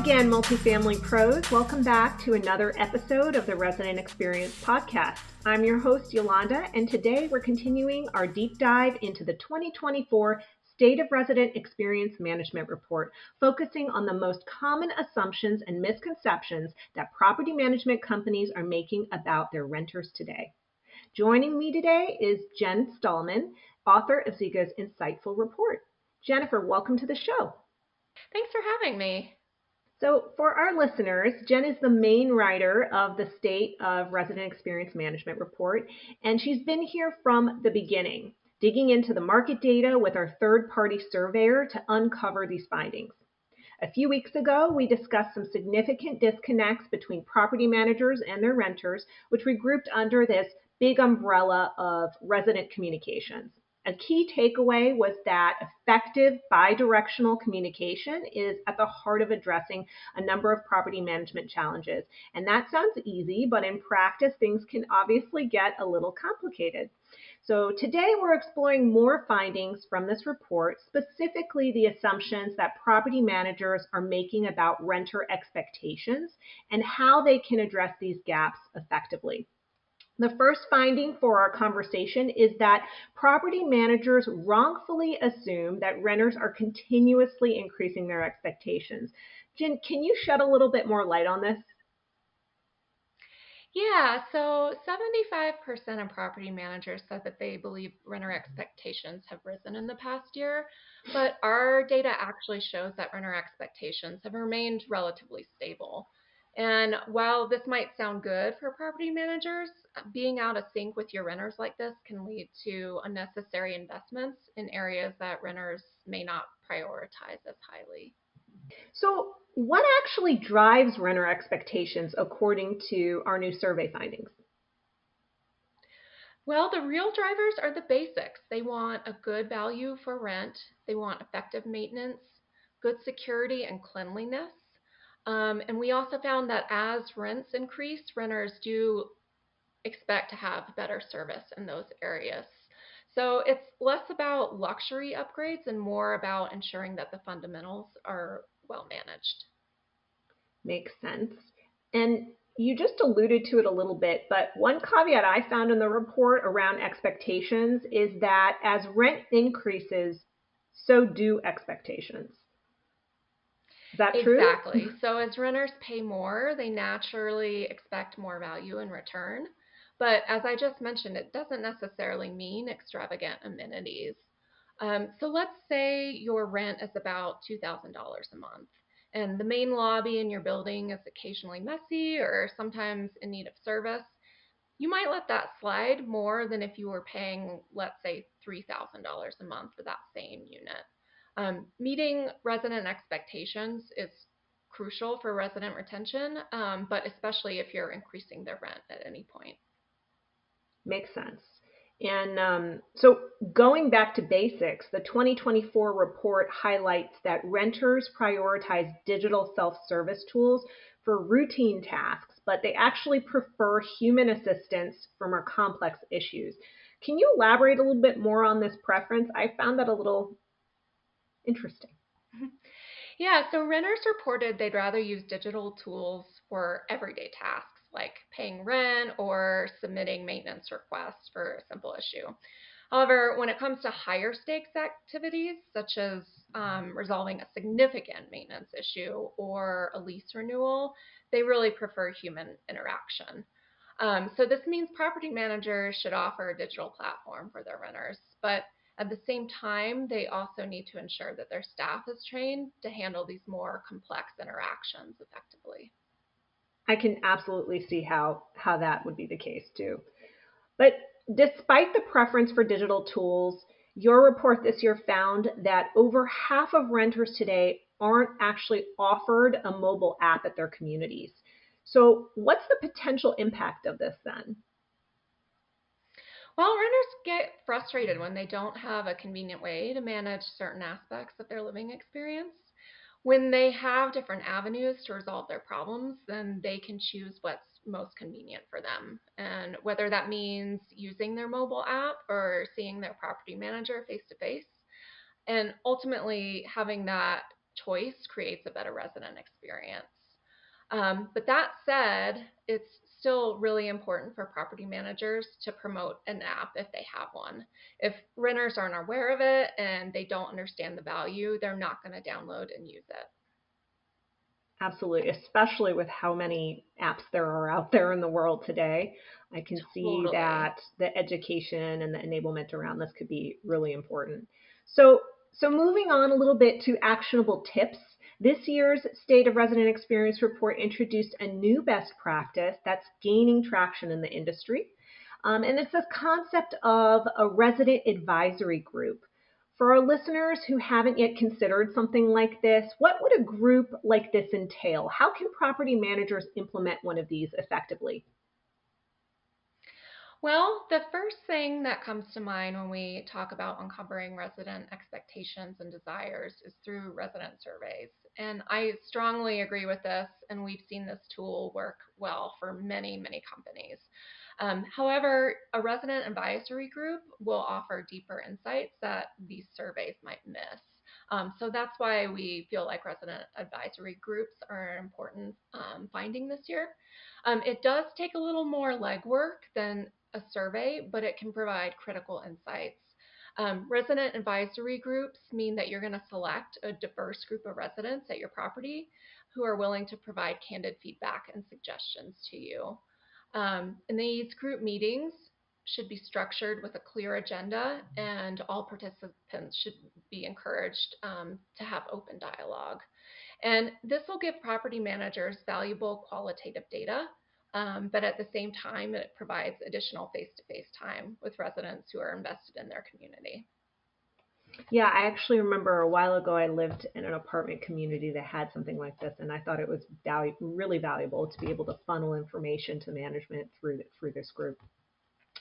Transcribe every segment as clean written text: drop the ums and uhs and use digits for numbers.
again, Multifamily Pros. Welcome back to another episode of the Resident Experience Podcast. I'm your host, Yolanda, and today we're continuing our deep dive into the 2024 State of Resident Experience Management Report, focusing on the most common assumptions and misconceptions that property management companies are making about their renters today. Joining me today is Jen Stahlman, author of Zego's insightful report. Jennifer, welcome to the show. Thanks for having me. So for our listeners, Jen is the main writer of the State of Resident Experience Management Report, and she's been here from the beginning, digging into the market data with our third-party surveyor to uncover these findings. A few weeks ago, we discussed some significant disconnects between property managers and their renters, which we grouped under this big umbrella of resident communications. A key takeaway was that effective bidirectional communication is at the heart of addressing a number of property management challenges. And that sounds easy, but in practice, things can obviously get a little complicated. So today we're exploring more findings from this report, specifically the assumptions that property managers are making about renter expectations and how they can address these gaps effectively. The first finding for our conversation is that property managers wrongfully assume that renters are continuously increasing their expectations. Jen, can you shed a little bit more light on this? Yeah, so 75% of property managers said that they believe renter expectations have risen in the past year, but our data actually shows that renter expectations have remained relatively stable. And while this might sound good for property managers, being out of sync with your renters like this can lead to unnecessary investments in areas that renters may not prioritize as highly. So what actually drives renter expectations according to our new survey findings? Well, the real drivers are the basics. They want a good value for rent. They want effective maintenance, good security and cleanliness. And we also found that as rents increase, renters do expect to have better service in those areas. So it's less about luxury upgrades and more about ensuring that the fundamentals are well managed. Makes sense. And you just alluded to it a little bit, but one caveat I found in the report around expectations is that as rent increases, so do expectations. Is that true? Exactly. So as renters pay more, they naturally expect more value in return. But as I just mentioned, it doesn't necessarily mean extravagant amenities. So let's say your rent is about $2,000 a month, and the main lobby in your building is occasionally messy or sometimes in need of service. You might let that slide more than if you were paying, let's say, $3,000 a month for that same unit. Meeting resident expectations is crucial for resident retention, but especially if you're increasing their rent at any point. Makes sense. And so going back to basics, the 2024 report highlights that renters prioritize digital self-service tools for routine tasks, but they actually prefer human assistance for more complex issues. Can you elaborate a little bit more on this preference? I found that a little interesting. Yeah, so renters reported they'd rather use digital tools for everyday tasks like paying rent or submitting maintenance requests for a simple issue. However, when it comes to higher stakes activities, such as resolving a significant maintenance issue or a lease renewal, they really prefer human interaction. So this means property managers should offer a digital platform for their renters, but at the same time, they also need to ensure that their staff is trained to handle these more complex interactions effectively. I can absolutely see how that would be the case too. But despite the preference for digital tools, your report this year found that over half of renters today aren't actually offered a mobile app at their communities. So what's the potential impact of this then? Well, renters get frustrated when they don't have a convenient way to manage certain aspects of their living experience. When they have different avenues to resolve their problems, then they can choose what's most convenient for them. And whether that means using their mobile app or seeing their property manager face to face. And ultimately, having that choice creates a better resident experience. But that said, it's still really important for property managers to promote an app if they have one. If renters aren't aware of it and they don't understand the value, they're not going to download and use it. Absolutely, especially with how many apps there are out there in the world today. I can see Totally. that the education and the enablement around this could be really important. So, so moving on a little bit to actionable tips. This year's State of Resident Experience report introduced a new best practice that's gaining traction in the industry. And it's this concept of a resident advisory group. For our listeners who haven't yet considered something like this, what would a group like this entail? How can property managers implement one of these effectively? Well, the first thing that comes to mind when we talk about uncovering resident expectations and desires is through resident surveys. And I strongly agree with this, and we've seen this tool work well for many, many companies. However, a resident advisory group will offer deeper insights that these surveys might miss. So that's why we feel like resident advisory groups are an important finding this year. It does take a little more legwork than a survey, but it can provide critical insights. Resident advisory groups mean that you're going to select a diverse group of residents at your property who are willing to provide candid feedback and suggestions to you. And these group meetings should be structured with a clear agenda, and all participants should be encouraged to have open dialogue. And this will give property managers valuable qualitative data, but at the same time, it provides additional face to face time with residents who are invested in their community. Yeah, I actually remember a while ago I lived in an apartment community that had something like this, and I thought it was really valuable to be able to funnel information to management through this group.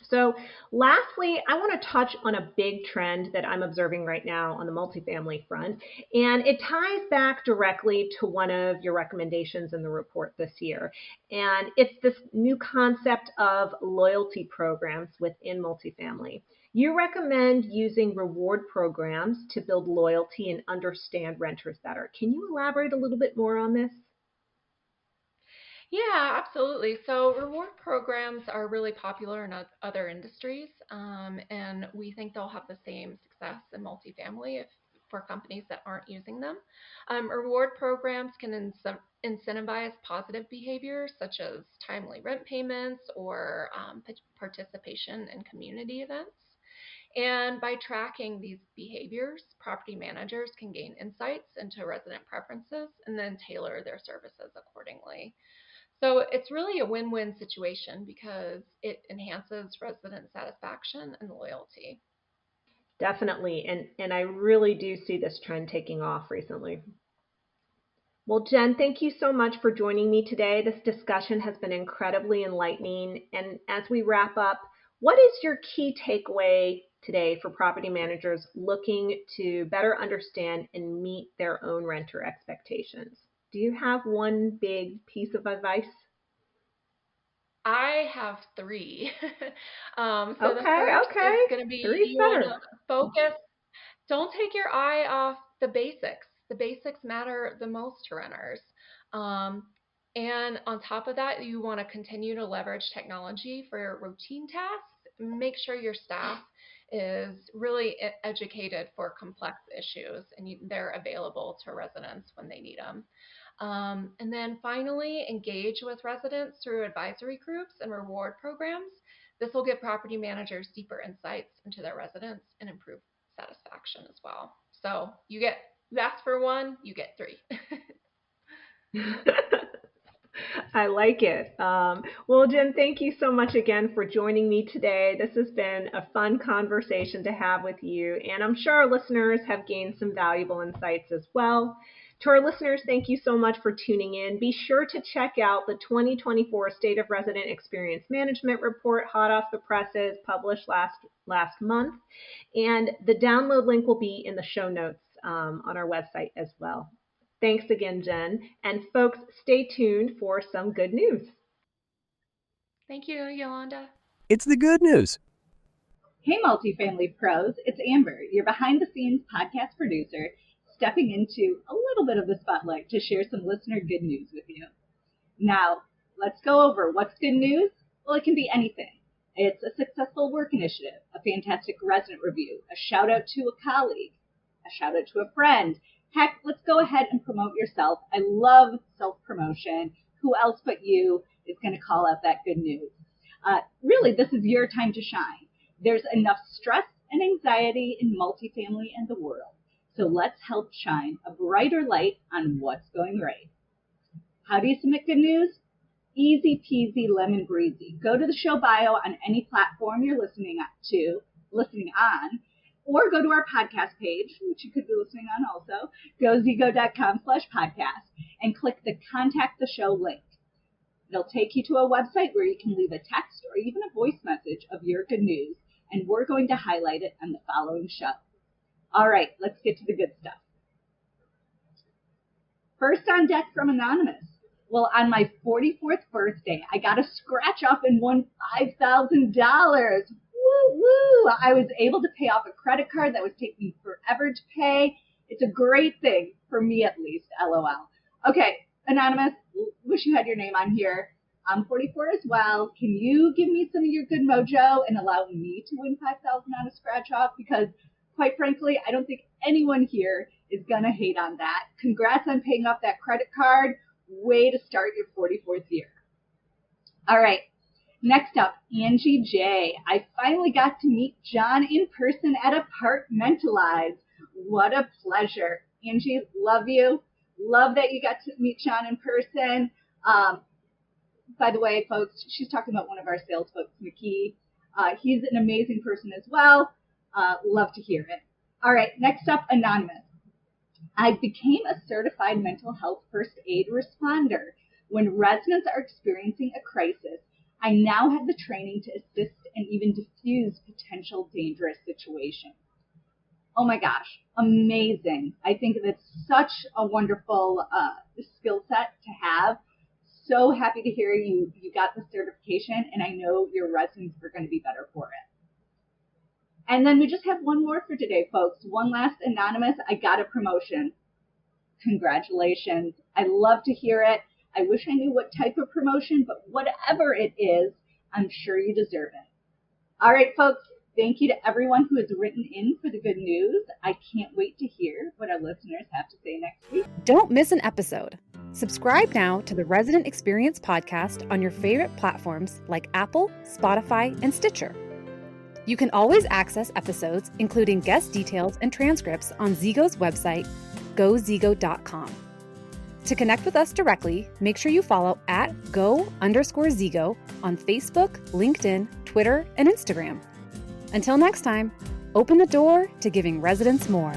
So, lastly, I want to touch on a big trend that I'm observing right now on the multifamily front, and it ties back directly to one of your recommendations in the report this year. And it's this new concept of loyalty programs within multifamily. You recommend using reward programs to build loyalty and understand renters better. Can you elaborate a little bit more on this? Yeah, absolutely. So reward programs are really popular in other industries, and we think they'll have the same success in multifamily if for companies that aren't using them. Reward programs can incentivize positive behaviors such as timely rent payments or participation in community events. And by tracking these behaviors, property managers can gain insights into resident preferences and then tailor their services accordingly. So it's really a win-win situation because it enhances resident satisfaction and loyalty. Definitely. And I really do see this trend taking off recently. Well, Jen, thank you so much for joining me today. This discussion has been incredibly enlightening. And as we wrap up, what is your key takeaway today for property managers looking to better understand and meet their own renter expectations? Do you have one big piece of advice? I have three. So the Okay, first is okay. going to be Three's you want to better. focus. Don't take your eye off the basics. The basics matter the most to renters. Um, and on top of that, you want to continue to leverage technology for your routine tasks. Make sure your staff is really educated for complex issues and they're available to residents when they need them. And then finally, engage with residents through advisory groups and reward programs. This will give property managers deeper insights into their residents and improve satisfaction as well. So you ask for one, you get three. I like it. Well, Jen, thank you so much again for joining me today. This has been a fun conversation to have with you, and I'm sure our listeners have gained some valuable insights as well. To our listeners, thank you so much for tuning in. Be sure to check out the 2024 State of Resident Experience Management Report, hot off the presses, published last month. And the download link will be in the show notes on our website as well. Thanks again, Jen. And folks, stay tuned for some good news. Thank you, Yolanda. It's the good news. Hey, multifamily pros, it's Amber, your behind the scenes podcast producer, stepping into a little bit of the spotlight to share some listener good news with you. Now, let's go over what's good news. Well, it can be anything. It's a successful work initiative, a fantastic resident review, a shout out to a colleague, a shout out to a friend. Heck, let's go ahead and promote yourself. I love self-promotion. Who else but you is going to call out that good news? Really, this is your time to shine. There's enough stress and anxiety in multifamily and the world. So let's help shine a brighter light on what's going right. How do you submit good news? Easy peasy lemon breezy. Go to the show bio on any platform you're listening on, or go to our podcast page, which you could be listening on also, gozego.com/podcast, and click the contact the show link. It'll take you to a website where you can leave a text or even a voice message of your good news, and we're going to highlight it on the following show. All right, let's get to the good stuff. First on deck from Anonymous. Well, on my 44th birthday, I got a scratch off and won $5,000. Woo woo! I was able to pay off a credit card that was taking forever to pay. It's a great thing, for me at least, LOL. Okay, Anonymous, wish you had your name on here. I'm 44 as well. Can you give me some of your good mojo and allow me to win $5,000 on a scratch off? Because quite frankly, I don't think anyone here is going to hate on that. Congrats on paying off that credit card. Way to start your 44th year. All right, next up, Angie J. I finally got to meet John in person at Apartmentalize. What a pleasure. Angie, love you. Love that you got to meet John in person. By the way, folks, she's talking about one of our sales folks, McKee. He's an amazing person as well. Love to hear it. All right, next up, Anonymous. I became a certified mental health first aid responder. When residents are experiencing a crisis, I now have the training to assist and even diffuse potential dangerous situations. Oh my gosh, amazing. I think that's such a wonderful skill set to have. So happy to hear you got the certification, and I know your residents are going to be better for it. And then we just have one more for today, folks. One last Anonymous. I got a promotion. Congratulations. I love to hear it. I wish I knew what type of promotion, but whatever it is, I'm sure you deserve it. All right, folks. Thank you to everyone who has written in for the good news. I can't wait to hear what our listeners have to say next week. Don't miss an episode. Subscribe now to the Resident Experience podcast on your favorite platforms like Apple, Spotify, and Stitcher. You can always access episodes, including guest details and transcripts, on Zego's website, gozego.com. To connect with us directly, make sure you follow @go_Zego on Facebook, LinkedIn, Twitter, and Instagram. Until next time, open the door to giving residents more.